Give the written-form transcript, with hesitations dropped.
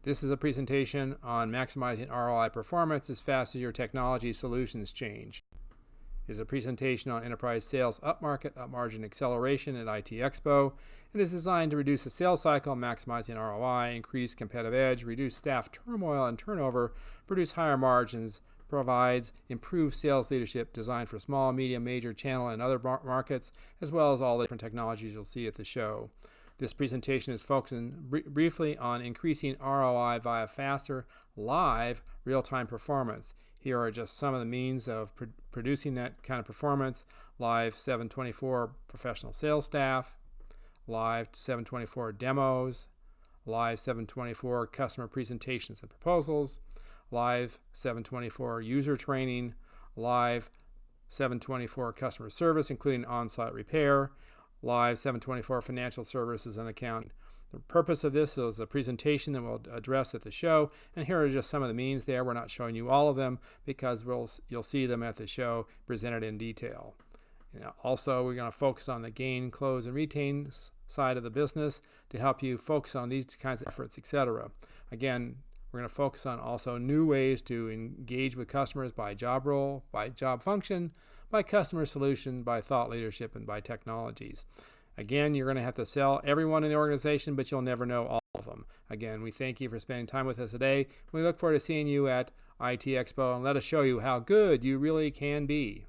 This is a presentation on maximizing ROI performance as fast as your technology solutions change. It is a presentation on enterprise sales upmarket, upmargin acceleration at IT Expo. It is designed to reduce the sales cycle, maximizing ROI, increase competitive edge, reduce staff turmoil and turnover, produce higher margins, provides improved sales leadership designed for small, medium, major, channel, and other markets, as well as all the different technologies you'll see at the show. This presentation is focusing briefly on increasing ROI via faster, live, real-time performance. Here are just some of the means of producing that kind of performance. Live 724 professional sales staff, live 724 demos, live 724 customer presentations and proposals, live 724 user training, live 724 customer service, including on-site repair, live 724 financial services and accounting. The purpose of this is a presentation that we'll address at the show, and here are just some of the means there. We're not showing you all of them because you'll see them at the show presented in detail. Also, we're going to focus on the gain, close, and retain side of the business to help you focus on these kinds of efforts, etc. Again, we're going to focus on also new ways to engage with customers by job role, by job function, by customer solution, by thought leadership, and by technologies. Again, you're going to have to sell everyone in the organization, but you'll never know all of them. Again, we thank you for spending time with us today. We look forward to seeing you at IT Expo, and let us show you how good you really can be.